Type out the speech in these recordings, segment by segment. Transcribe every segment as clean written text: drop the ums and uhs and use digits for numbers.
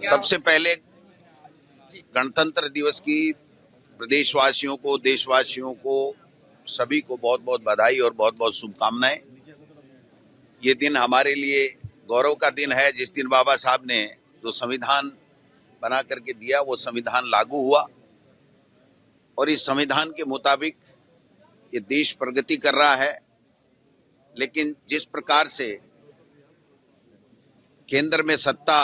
सबसे पहले गणतंत्र दिवस की प्रदेशवासियों को, देशवासियों को, सभी को बहुत बहुत बधाई और बहुत बहुत शुभकामनाएं। ये दिन हमारे लिए गौरव का दिन है, जिस दिन बाबा साहब ने जो संविधान बना करके दिया वो संविधान लागू हुआ और इस संविधान के मुताबिक ये देश प्रगति कर रहा है। लेकिन जिस प्रकार से केंद्र में सत्ता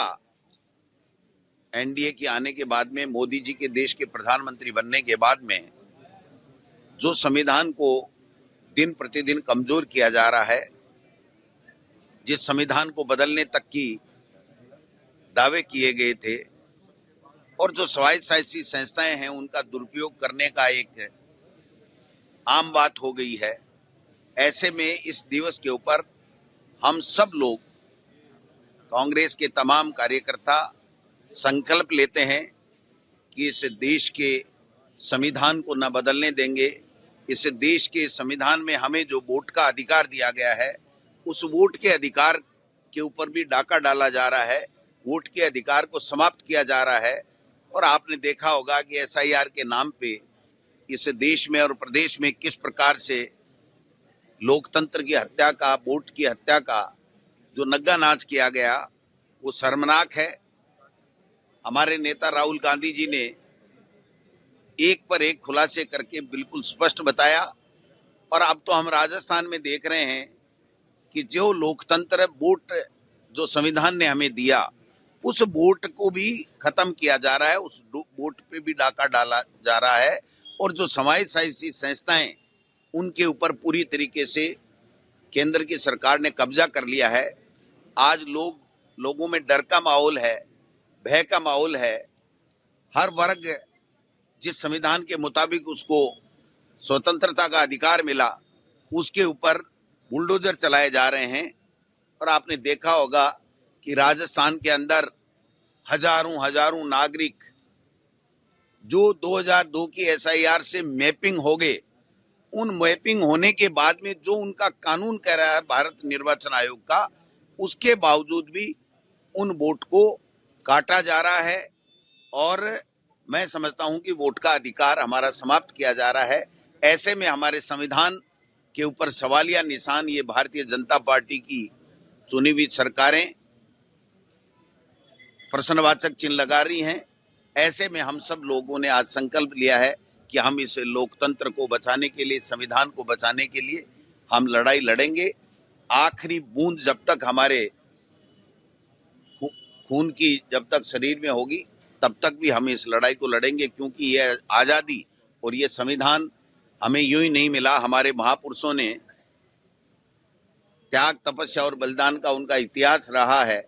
एनडीए के आने के बाद में, मोदी जी के देश के प्रधानमंत्री बनने के बाद में जो संविधान को दिन प्रतिदिन कमजोर किया जा रहा है, जिस संविधान को बदलने तक की दावे किए गए थे और जो स्वायत्तशासी संस्थाएं हैं उनका दुरुपयोग करने का एक आम बात हो गई है। ऐसे में इस दिवस के ऊपर हम सब लोग, कांग्रेस के तमाम कार्यकर्ता संकल्प लेते हैं कि इस देश के संविधान को न बदलने देंगे। इस देश के संविधान में हमें जो वोट का अधिकार दिया गया है, उस वोट के अधिकार के ऊपर भी डाका डाला जा रहा है, वोट के अधिकार को समाप्त किया जा रहा है। और आपने देखा होगा कि एसआईआर के नाम पे इस देश में और प्रदेश में किस प्रकार से लोकतंत्र की हत्या का, वोट की हत्या का जो नग्गा नाच किया गया, वो शर्मनाक है। हमारे नेता राहुल गांधी जी ने एक पर एक खुलासे करके बिल्कुल स्पष्ट बताया। और अब तो हम राजस्थान में देख रहे हैं कि जो लोकतंत्र, वोट जो संविधान ने हमें दिया, उस वोट को भी खत्म किया जा रहा है, उस वोट पे भी डाका डाला जा रहा है। और जो समाजशासी संस्थाएं, उनके ऊपर पूरी तरीके से केंद्र की सरकार ने कब्जा कर लिया है। आज लोगों में डर का माहौल है, भय का माहौल है। हर वर्ग जिस संविधान के मुताबिक उसको स्वतंत्रता का अधिकार मिला, उसके ऊपर बुलडोजर चलाए जा रहे हैं। और आपने देखा होगा कि राजस्थान के अंदर हजारों नागरिक जो 2002 की एसआईआर से मैपिंग हो गए, उन मैपिंग होने के बाद में जो उनका कानून कह रहा है भारत निर्वाचन आयोग का, उसके बावजूद भी उन वोट को काटा जा रहा है। और मैं समझता हूं कि वोट का अधिकार हमारा समाप्त किया जा रहा है। ऐसे में हमारे संविधान के ऊपर सवालिया निशान ये भारतीय जनता पार्टी की चुनी हुई सरकारें प्रश्नवाचक चिन्ह लगा रही हैं। ऐसे में हम सब लोगों ने आज संकल्प लिया है कि हम इस लोकतंत्र को बचाने के लिए, संविधान को बचाने के लिए हम लड़ाई लड़ेंगे। आखिरी बूंद जब तक हमारे खून की जब तक शरीर में होगी, तब तक भी हम इस लड़ाई को लड़ेंगे। क्योंकि यह आजादी और ये संविधान हमें यूं ही नहीं मिला। हमारे महापुरुषों ने त्याग, तपस्या और बलिदान का उनका इतिहास रहा है,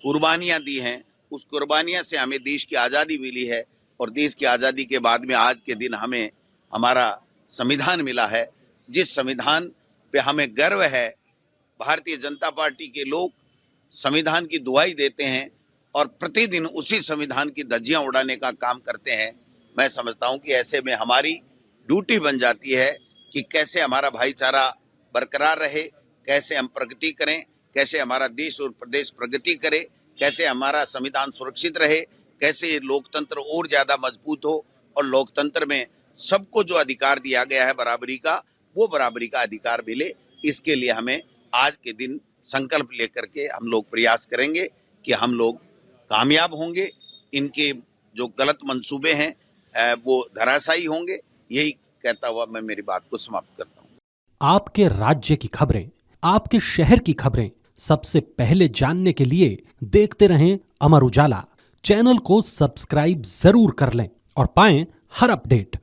कुर्बानियां दी हैं। उस कुर्बानियां से हमें देश की आजादी मिली है और देश की आजादी के बाद में आज के दिन हमें हमारा संविधान मिला है, जिस संविधान पे हमें गर्व है। भारतीय जनता पार्टी के लोग संविधान की दुहाई देते हैं और प्रतिदिन उसी संविधान की धज्जियां उड़ाने का काम करते हैं। मैं समझता हूं कि ऐसे में हमारी ड्यूटी बन जाती है कि कैसे हमारा भाईचारा बरकरार रहे, कैसे हम प्रगति करें, कैसे हमारा देश और प्रदेश प्रगति करे, कैसे हमारा संविधान सुरक्षित रहे, कैसे लोकतंत्र और ज्यादा मजबूत हो और लोकतंत्र में सबको जो अधिकार दिया गया है बराबरी का, वो बराबरी का अधिकार मिले। इसके लिए हमें आज के दिन संकल्प लेकर के हम लोग प्रयास करेंगे कि हम लोग कामयाब होंगे। इनके जो गलत मंसूबे हैं वो धराशायी होंगे। यही कहता हुआ मैं मेरी बात को समाप्त करता हूँ। आपके राज्य की खबरें, आपके शहर की खबरें सबसे पहले जानने के लिए देखते रहें अमर उजाला। चैनल को सब्सक्राइब जरूर कर लें और पाएं हर अपडेट।